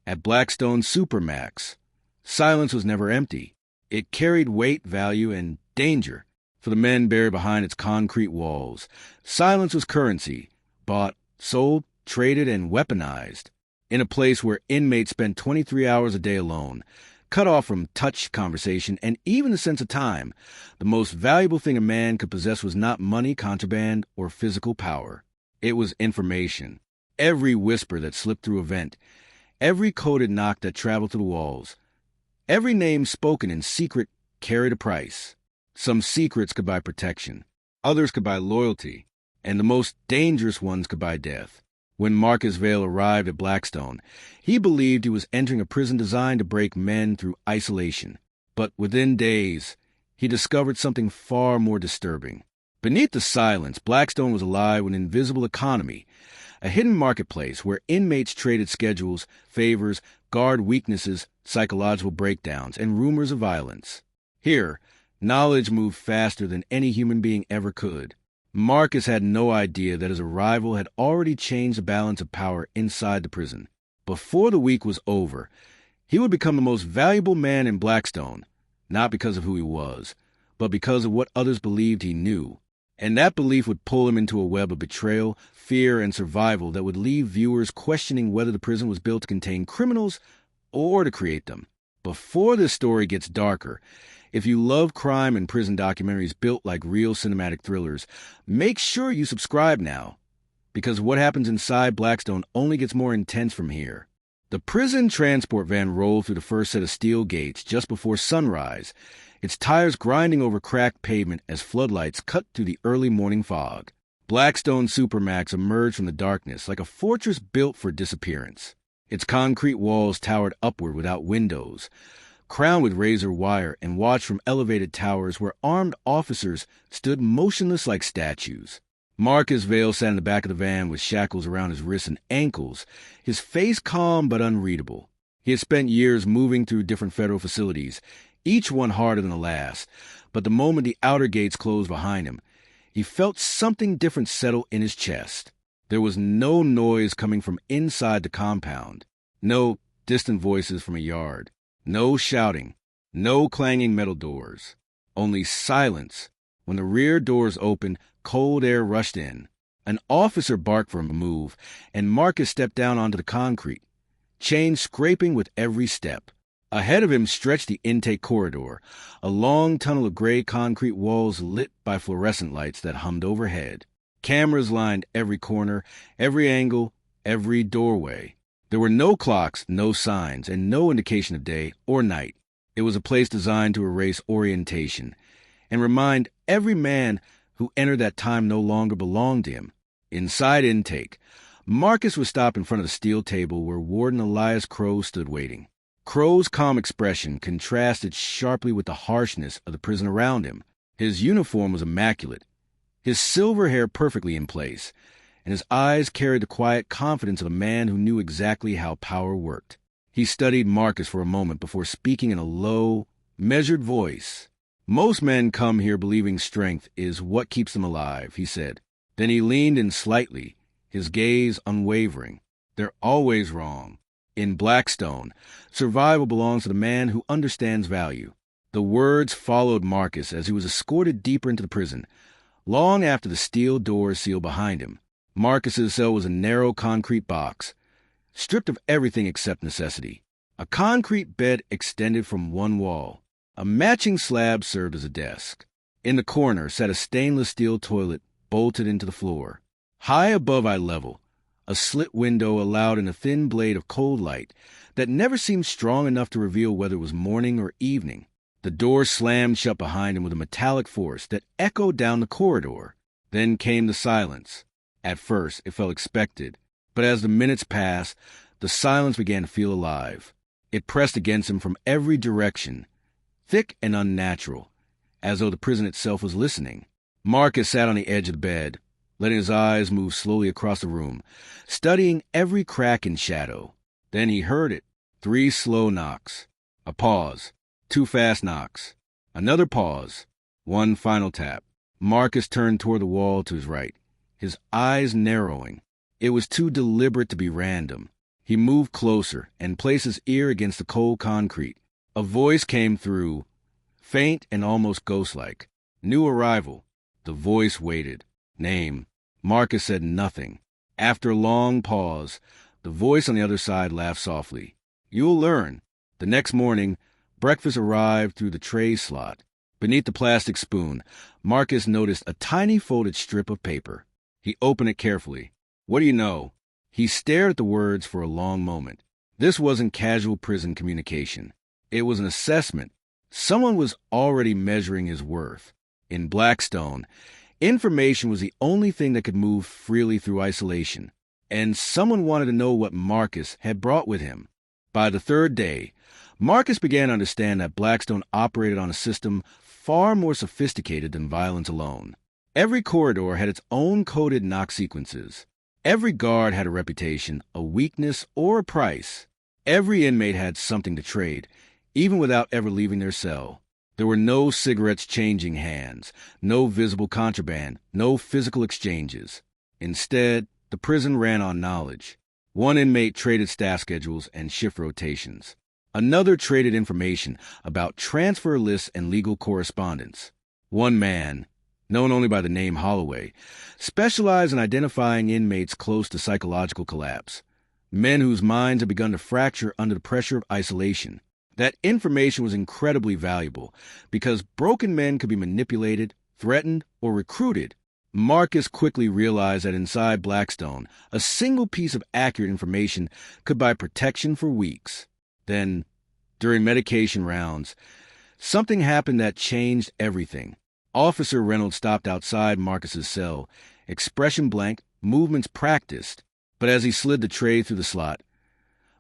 At Blackstone Supermax, silence was never empty. It carried weight, value, and danger. For the men buried behind its concrete walls, silence was currency, bought, sold, traded, and weaponized. In a place where inmates spent 23 hours a day alone, cut off from touch, conversation, and even the sense of time, the most valuable thing a man could possess was not money, contraband, or physical power. It was information. Every whisper that slipped through a vent, every coded knock that traveled through the walls, every name spoken in secret carried a price. Some secrets could buy protection, others could buy loyalty, and the most dangerous ones could buy death. When Marcus Vale arrived at Blackstone, he believed he was entering a prison designed to break men through isolation. But within days, he discovered something far more disturbing. Beneath the silence, Blackstone was alive with an invisible economy, a hidden marketplace where inmates traded schedules, favors, guard weaknesses, psychological breakdowns, and rumors of violence. Here, knowledge moved faster than any human being ever could. Marcus had no idea that his arrival had already changed the balance of power inside the prison. Before the week was over, he would become the most valuable man in Blackstone, not because of who he was, but because of what others believed he knew. And that belief would pull him into a web of betrayal, fear, and survival that would leave viewers questioning whether the prison was built to contain criminals or to create them. Before this story gets darker, if you love crime and prison documentaries built like real cinematic thrillers, make sure you subscribe now, because what happens inside Blackstone only gets more intense from here. The prison transport van rolled through the first set of steel gates just before sunrise, its tires grinding over cracked pavement as floodlights cut through the early morning fog. Blackstone Supermax emerged from the darkness like a fortress built for disappearance. Its concrete walls towered upward without windows, crowned with razor wire and watched from elevated towers where armed officers stood motionless like statues. Marcus Vale sat in the back of the van with shackles around his wrists and ankles, his face calm but unreadable. He had spent years moving through different federal facilities, each one harder than the last, but the moment the outer gates closed behind him, he felt something different settle in his chest. There was no noise coming from inside the compound, no distant voices from a yard, no shouting, no clanging metal doors, only silence. When the rear doors opened, cold air rushed in. An officer barked for him to move, and Marcus stepped down onto the concrete, chains scraping with every step. Ahead of him stretched the intake corridor, a long tunnel of gray concrete walls lit by fluorescent lights that hummed overhead. Cameras lined every corner, every angle, every doorway. There were no clocks, no signs, and no indication of day or night. It was a place designed to erase orientation and remind every man who entered that time no longer belonged to him. Inside intake, Marcus would stop in front of the steel table where Warden Elias Crow stood waiting. Crow's calm expression contrasted sharply with the harshness of the prison around him. His uniform was immaculate, his silver hair perfectly in place, and his eyes carried the quiet confidence of a man who knew exactly how power worked. He studied Marcus for a moment before speaking in a low, measured voice. "Most men come here believing strength is what keeps them alive," he said. Then he leaned in slightly, his gaze unwavering. "They're always wrong. In Blackstone, survival belongs to the man who understands value." The words followed Marcus as he was escorted deeper into the prison, long after the steel doors sealed behind him. Marcus's cell was a narrow concrete box, stripped of everything except necessity. A concrete bed extended from one wall. A matching slab served as a desk. In the corner sat a stainless steel toilet bolted into the floor. High above eye level, a slit window allowed in a thin blade of cold light that never seemed strong enough to reveal whether it was morning or evening. The door slammed shut behind him with a metallic force that echoed down the corridor. Then came the silence. At first, it felt expected, but as the minutes passed, the silence began to feel alive. It pressed against him from every direction, thick and unnatural, as though the prison itself was listening. Marcus sat on the edge of the bed, letting his eyes move slowly across the room, studying every crack and shadow. Then he heard it. 3 slow knocks. A pause. 2 fast knocks. Another pause. 1 final tap. Marcus turned toward the wall to his right, his eyes narrowing. It was too deliberate to be random. He moved closer and placed his ear against the cold concrete. A voice came through, faint and almost ghost-like. New arrival. The voice waited. Name. Marcus said nothing. After a long pause, the voice on the other side laughed softly. You'll learn. The next morning, breakfast arrived through the tray slot. Beneath the plastic spoon, Marcus noticed a tiny folded strip of paper. He opened it carefully. What do you know? He stared at the words for a long moment. This wasn't casual prison communication. It was an assessment. Someone was already measuring his worth. In Blackstone, information was the only thing that could move freely through isolation, and someone wanted to know what Marcus had brought with him. By the third day, Marcus began to understand that Blackstone operated on a system far more sophisticated than violence alone. Every corridor had its own coded knock sequences. Every guard had a reputation, a weakness, or a price. Every inmate had something to trade, even without ever leaving their cell. There were no cigarettes changing hands, no visible contraband, no physical exchanges. Instead, the prison ran on knowledge. One inmate traded staff schedules and shift rotations. Another traded information about transfer lists and legal correspondence. One man, known only by the name Holloway, specialized in identifying inmates close to psychological collapse, men whose minds had begun to fracture under the pressure of isolation. That information was incredibly valuable because broken men could be manipulated, threatened, or recruited. Marcus quickly realized that inside Blackstone, a single piece of accurate information could buy protection for weeks. Then, during medication rounds, something happened that changed everything. Officer Reynolds stopped outside Marcus's cell, expression blank, movements practiced. But as he slid the tray through the slot,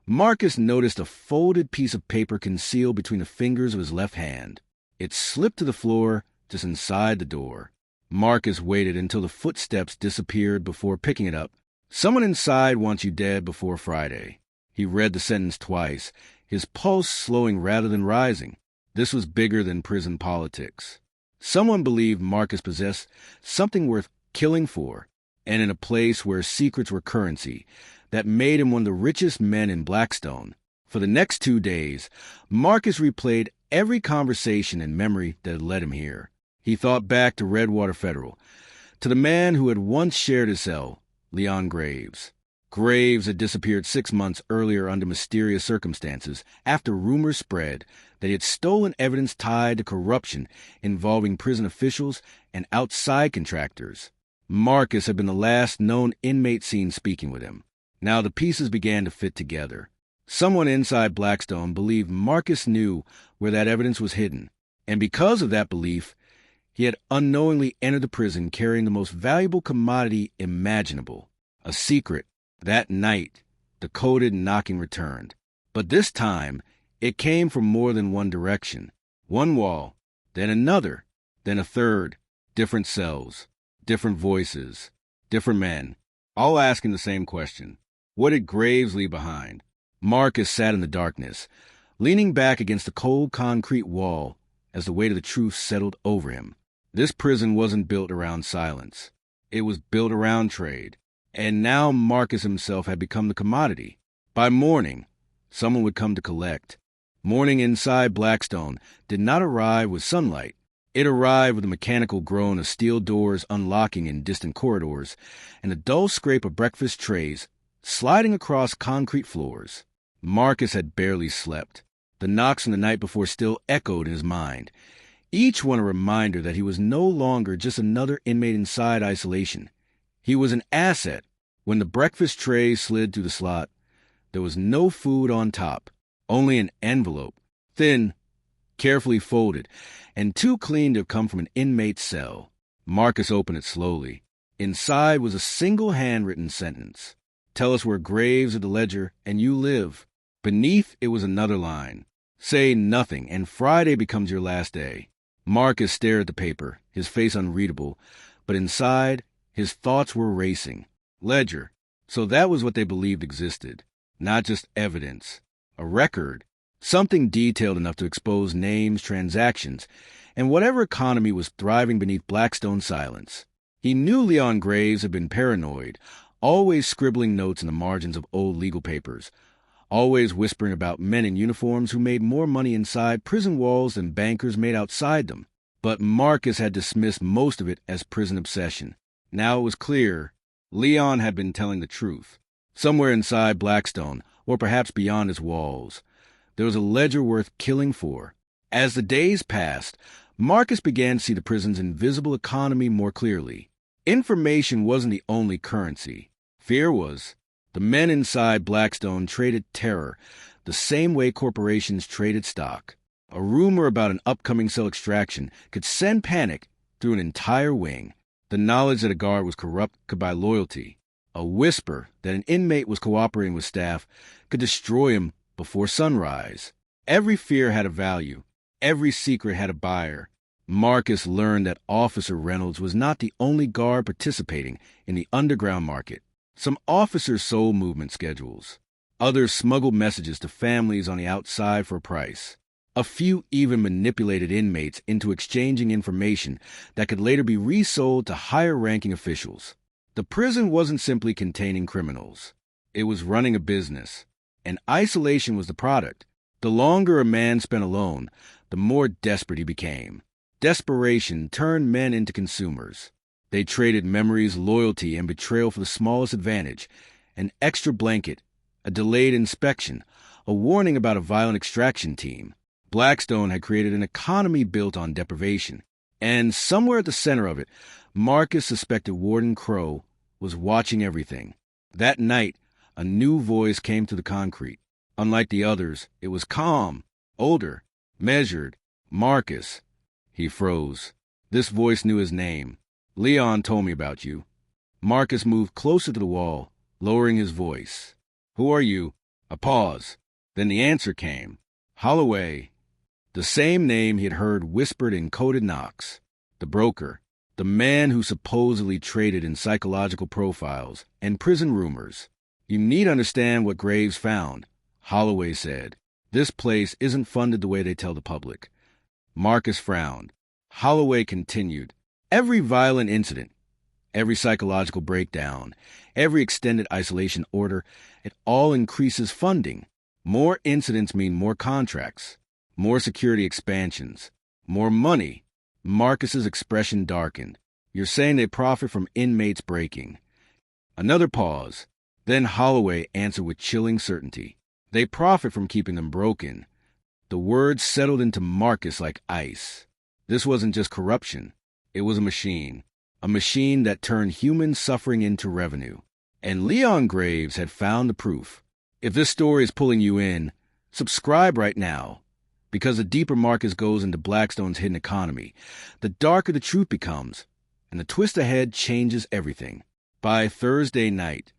Marcus noticed a folded piece of paper concealed between the fingers of his left hand. It slipped to the floor just inside the door. Marcus waited until the footsteps disappeared before picking it up. Someone inside wants you dead before Friday. He read the sentence twice, his pulse slowing rather than rising. This was bigger than prison politics. Someone believed Marcus possessed something worth killing for, and in a place where secrets were currency, that made him one of the richest men in Blackstone. For the next 2 days, Marcus replayed every conversation and memory that had led him here. He thought back to Redwater Federal, to the man who had once shared his cell, Leon Graves. Graves had disappeared 6 months earlier under mysterious circumstances after rumors spread that he had stolen evidence tied to corruption involving prison officials and outside contractors. Marcus had been the last known inmate seen speaking with him. Now the pieces began to fit together. Someone inside Blackstone believed Marcus knew where that evidence was hidden, and because of that belief, he had unknowingly entered the prison carrying the most valuable commodity imaginable, a secret. That night, the coded knocking returned. But this time, it came from more than one direction. One wall, then another, then a third. Different cells, different voices, different men, all asking the same question. What did Graves leave behind? Marcus sat in the darkness, leaning back against the cold concrete wall as the weight of the truth settled over him. This prison wasn't built around silence. It was built around trade. And now Marcus himself had become the commodity. By morning, someone would come to collect. Morning inside Blackstone did not arrive with sunlight. It arrived with the mechanical groan of steel doors unlocking in distant corridors and the dull scrape of breakfast trays sliding across concrete floors. Marcus had barely slept. The knocks from the night before still echoed in his mind, each one a reminder that he was no longer just another inmate inside isolation. He was an asset. When the breakfast tray slid through the slot, there was no food on top, only an envelope, thin, carefully folded, and too clean to have come from an inmate's cell. Marcus opened it slowly. Inside was a single handwritten sentence. Tell us where Graves at the ledger and you live. Beneath it was another line. Say nothing, and Friday becomes your last day. Marcus stared at the paper, his face unreadable, but inside, his thoughts were racing. Ledger. So that was what they believed existed. Not just evidence. A record. Something detailed enough to expose names, transactions, and whatever economy was thriving beneath Blackstone's silence. He knew Leon Graves had been paranoid, always scribbling notes in the margins of old legal papers, always whispering about men in uniforms who made more money inside prison walls than bankers made outside them. But Marcus had dismissed most of it as prison obsession. Now it was clear Leon had been telling the truth. Somewhere inside Blackstone, or perhaps beyond its walls, there was a ledger worth killing for. As the days passed, Marcus began to see the prison's invisible economy more clearly. Information wasn't the only currency. Fear was. The men inside Blackstone traded terror, the same way corporations traded stock. A rumor about an upcoming cell extraction could send panic through an entire wing. The knowledge that a guard was corrupt could buy loyalty. A whisper that an inmate was cooperating with staff could destroy him before sunrise. Every fear had a value. Every secret had a buyer. Marcus learned that Officer Reynolds was not the only guard participating in the underground market. Some officers sold movement schedules. Others smuggled messages to families on the outside for a price. A few even manipulated inmates into exchanging information that could later be resold to higher-ranking officials. The prison wasn't simply containing criminals. It was running a business, and isolation was the product. The longer a man spent alone, the more desperate he became. Desperation turned men into consumers. They traded memories, loyalty, and betrayal for the smallest advantage: an extra blanket, a delayed inspection, a warning about a violent extraction team. Blackstone had created an economy built on deprivation, and somewhere at the center of it, Marcus suspected Warden Crow was watching everything. That night, a new voice came through the concrete. Unlike the others, it was calm, older, measured. Marcus. He froze. This voice knew his name. Leon told me about you. Marcus moved closer to the wall, lowering his voice. Who are you? A pause. Then the answer came. Holloway. The same name he had heard whispered in coded knocks. The broker. The man who supposedly traded in psychological profiles and prison rumors. You need to understand what Graves found, Holloway said. This place isn't funded the way they tell the public. Marcus frowned. Holloway continued. Every violent incident, every psychological breakdown, every extended isolation order, it all increases funding. More incidents mean more contracts, more security expansions, more money. Marcus's expression darkened. You're saying they profit from inmates breaking. Another pause. Then Holloway answered with chilling certainty. They profit from keeping them broken. The words settled into Marcus like ice. This wasn't just corruption. It was a machine that turned human suffering into revenue. And Leon Graves had found the proof. If this story is pulling you in, subscribe right now. Because the deeper Marcus goes into Blackstone's hidden economy, the darker the truth becomes, and the twist ahead changes everything. By Thursday night,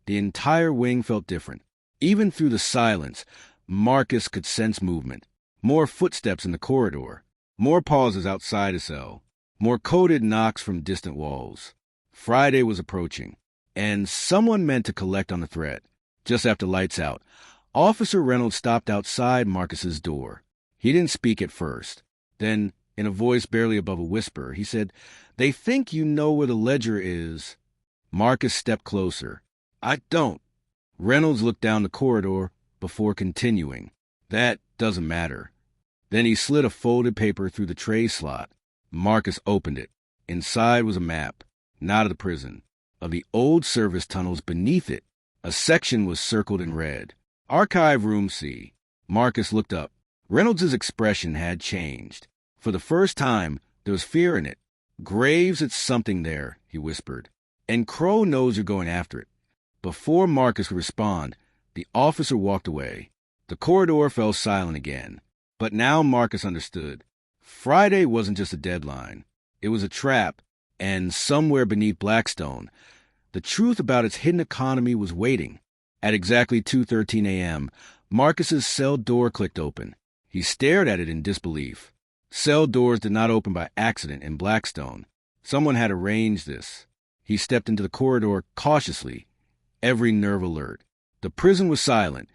the entire wing felt different. Even through the silence, Marcus could sense movement. More footsteps in the corridor. More pauses outside his cell. More coded knocks from distant walls. Friday was approaching, and someone meant to collect on the threat. Just after lights out, Officer Reynolds stopped outside Marcus's door. He didn't speak at first. Then, in a voice barely above a whisper, he said, "They think you know where the ledger is." Marcus stepped closer. "I don't." Reynolds looked down the corridor before continuing. "That doesn't matter." Then he slid a folded paper through the tray slot. Marcus opened it. Inside was a map, not of the prison, of the old service tunnels beneath it. A section was circled in red. Archive Room C. Marcus looked up. Reynolds' expression had changed. For the first time, there was fear in it. "Graves, it's something there," he whispered. "And Crow knows you're going after it." Before Marcus could respond, the officer walked away. The corridor fell silent again. But now Marcus understood. Friday wasn't just a deadline. It was a trap, and somewhere beneath Blackstone, the truth about its hidden economy was waiting. At exactly 2:13 a.m., Marcus's cell door clicked open. He stared at it in disbelief. Cell doors did not open by accident in Blackstone. Someone had arranged this. He stepped into the corridor cautiously, every nerve alert. The prison was silent,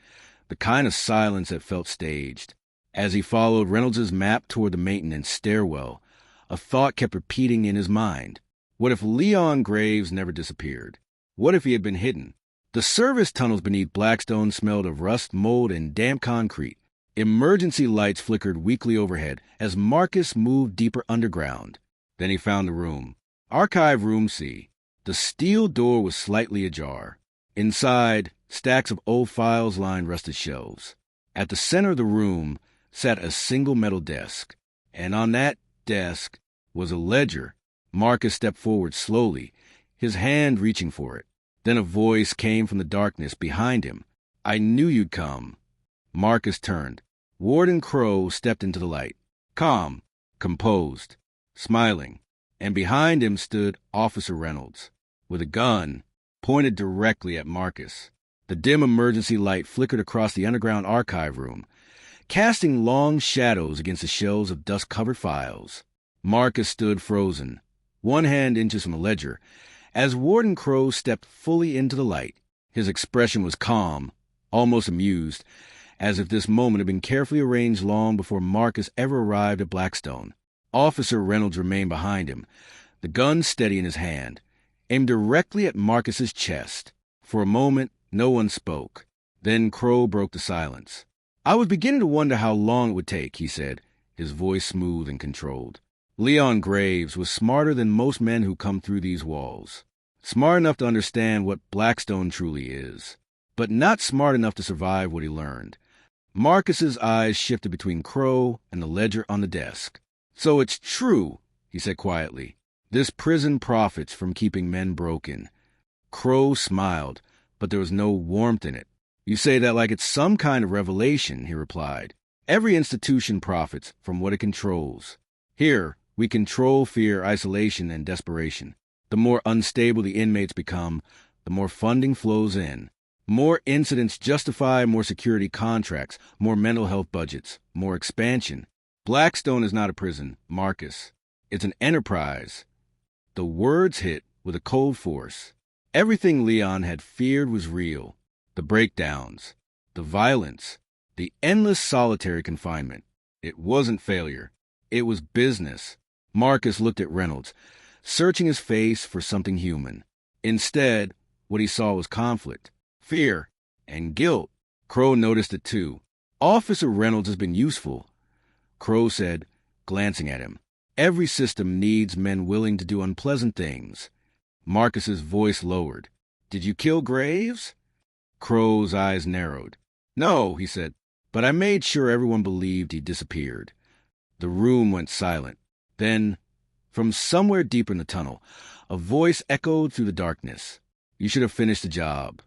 the kind of silence that felt staged. As he followed Reynolds' map toward the maintenance stairwell, a thought kept repeating in his mind. What if Leon Graves never disappeared? What if he had been hidden? The service tunnels beneath Blackstone smelled of rust, mold, and damp concrete. Emergency lights flickered weakly overhead as Marcus moved deeper underground. Then he found the room. Archive Room C. The steel door was slightly ajar. Inside, stacks of old files lined rusted shelves. At the center of the room sat a single metal desk, and on that desk was a ledger. Marcus stepped forward slowly, his hand reaching for it. Then a voice came from the darkness behind him. "I knew you'd come." Marcus turned. Warden Crow stepped into the light, calm, composed, smiling, and behind him stood Officer Reynolds, with a gun pointed directly at Marcus. The dim emergency light flickered across the underground archive room, casting long shadows against the shelves of dust-covered files. Marcus stood frozen, one hand inches from the ledger, as Warden Crow stepped fully into the light. His expression was calm, almost amused, as if this moment had been carefully arranged long before Marcus ever arrived at Blackstone. Officer Reynolds remained behind him, the gun steady in his hand, aimed directly at Marcus's chest. For a moment, no one spoke. Then Crow broke the silence. "I was beginning to wonder how long it would take," he said, his voice smooth and controlled. Leon Graves was smarter than most men who come through these walls. Smart enough to understand what Blackstone truly is, but not smart enough to survive what he learned. Marcus's eyes shifted between Crow and the ledger on the desk. "So it's true," he said quietly. "This prison profits from keeping men broken." Crow smiled, but there was no warmth in it. "You say that like it's some kind of revelation," he replied. "Every institution profits from what it controls. Here, we control fear, isolation, and desperation. The more unstable the inmates become, the more funding flows in. More incidents justify more security contracts, more mental health budgets, more expansion. Blackstone is not a prison, Marcus. It's an enterprise." The words hit with a cold force. Everything Leon had feared was real. The breakdowns, the violence, the endless solitary confinement. It wasn't failure. It was business. Marcus looked at Reynolds, searching his face for something human. Instead, what he saw was conflict, fear, and guilt. Crow noticed it too. "Officer Reynolds has been useful," Crow said, glancing at him. "Every system needs men willing to do unpleasant things." Marcus's voice lowered. "Did you kill Graves?" Crow's eyes narrowed. "No," he said, "but I made sure everyone believed he disappeared." The room went silent. Then, from somewhere deeper in the tunnel, a voice echoed through the darkness. "You should have finished the job."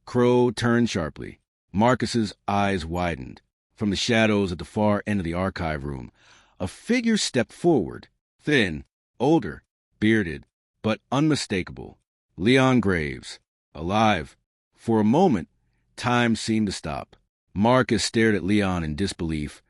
Crow turned sharply. Marcus's eyes widened. From the shadows at the far end of the archive room, a figure stepped forward, thin, older, bearded, but unmistakable. Leon Graves, alive. For a moment, time seemed to stop. Marcus stared at Leon in disbelief,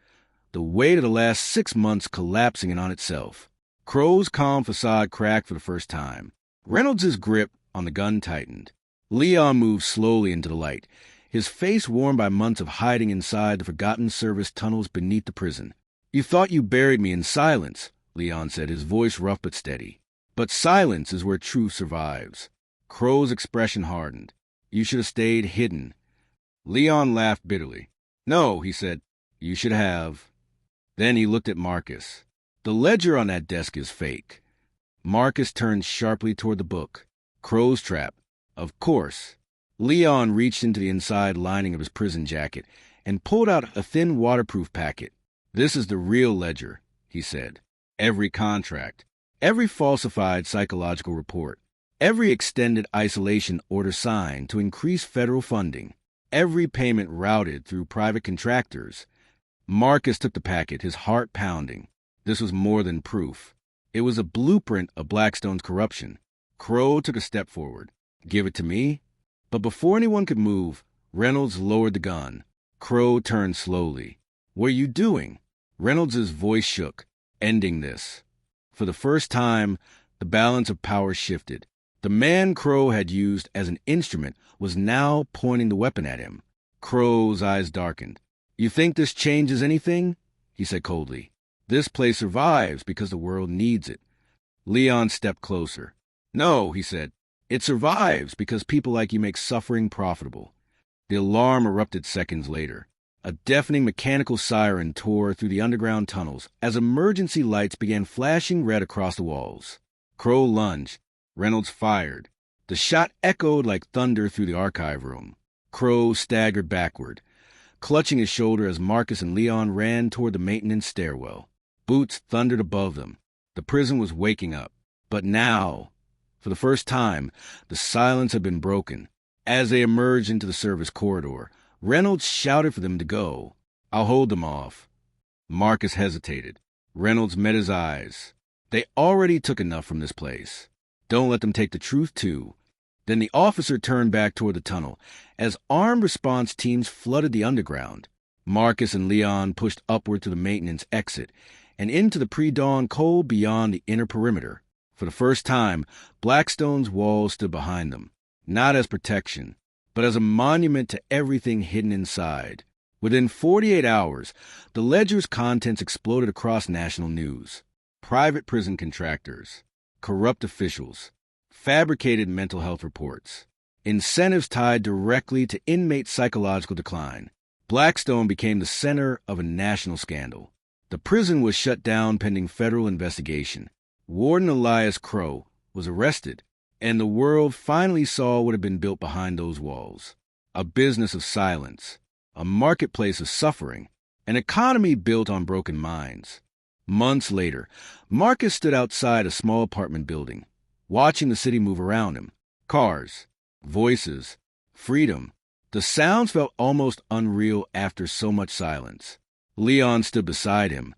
the weight of the last 6 months collapsing in on itself. Crow's calm facade cracked for the first time. Reynolds' grip on the gun tightened. Leon moved slowly into the light, his face worn by months of hiding inside the forgotten service tunnels beneath the prison. "You thought you buried me in silence," Leon said, his voice rough but steady. "But silence is where truth survives." Crow's expression hardened. "You should have stayed hidden." Leon laughed bitterly. "No," he said, "you should have." Then he looked at Marcus. "The ledger on that desk is fake." Marcus turned sharply toward the book. "Crow's Trap. Of course." Leon reached into the inside lining of his prison jacket and pulled out a thin waterproof packet. "This is the real ledger," he said. "Every contract, every falsified psychological report, every extended isolation order signed to increase federal funding, every payment routed through private contractors." Marcus took the packet, his heart pounding. This was more than proof. It was a blueprint of Blackstone's corruption. Crow took a step forward. "Give it to me?" But before anyone could move, Reynolds lowered the gun. Crow turned slowly. "What are you doing?" Reynolds' voice shook. "Ending this." For the first time, the balance of power shifted. The man Crow had used as an instrument was now pointing the weapon at him. Crow's eyes darkened. "You think this changes anything?" he said coldly. "This place survives because the world needs it." Leon stepped closer. "No," he said. It survives because people like you make suffering profitable. The alarm erupted seconds later. A deafening mechanical siren tore through the underground tunnels as emergency lights began flashing red across the walls. Crow lunged. Reynolds fired. The shot echoed like thunder through the archive room. Crow staggered backward, clutching his shoulder as Marcus and Leon ran toward the maintenance stairwell. Boots thundered above them. The prison was waking up. But now, for the first time, the silence had been broken. As they emerged into the service corridor, Reynolds shouted for them to go. "I'll hold them off." Marcus hesitated. Reynolds met his eyes. They already took enough from this place. Don't let them take the truth, too. Then the officer turned back toward the tunnel as armed response teams flooded the underground. Marcus and Leon pushed upward to the maintenance exit and into the pre-dawn cold beyond the inner perimeter. For the first time, Blackstone's walls stood behind them, not as protection, but as a monument to everything hidden inside. Within 48 hours, the ledger's contents exploded across national news. Private prison contractors, corrupt officials, fabricated mental health reports, incentives tied directly to inmate psychological decline. Blackstone became the center of a national scandal. The prison was shut down pending federal investigation. Warden Elias Crow was arrested, and the world finally saw what had been built behind those walls. A business of silence, a marketplace of suffering, an economy built on broken minds. Months later, Marcus stood outside a small apartment building, watching the city move around him. Cars, voices, freedom. The sounds felt almost unreal after so much silence. Leon stood beside him,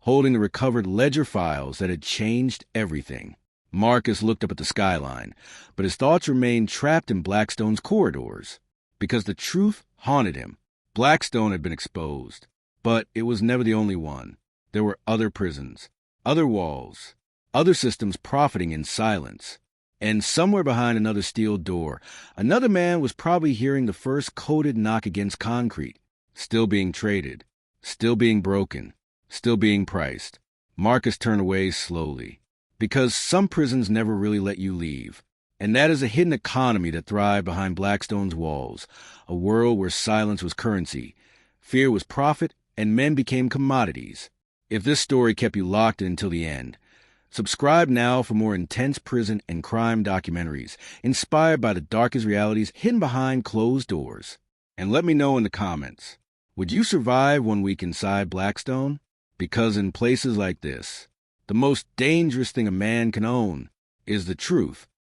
holding the recovered ledger files that had changed everything. Marcus looked up at the skyline, but his thoughts remained trapped in Blackstone's corridors, because the truth haunted him. Blackstone had been exposed, but it was never the only one. There were other prisons, other walls, other systems profiting in silence. And somewhere behind another steel door, another man was probably hearing the first coded knock against concrete, still being traded, still being broken, still being priced. Marcus turned away slowly, because some prisons never really let you leave. And that is a hidden economy that thrived behind Blackstone's walls, a world where silence was currency, fear was profit, and men became commodities. If this story kept you locked in until the end, subscribe now for more intense prison and crime documentaries inspired by the darkest realities hidden behind closed doors. And let me know in the comments, would you survive 1 week inside Blackstone? Because in places like this, the most dangerous thing a man can own is the truth.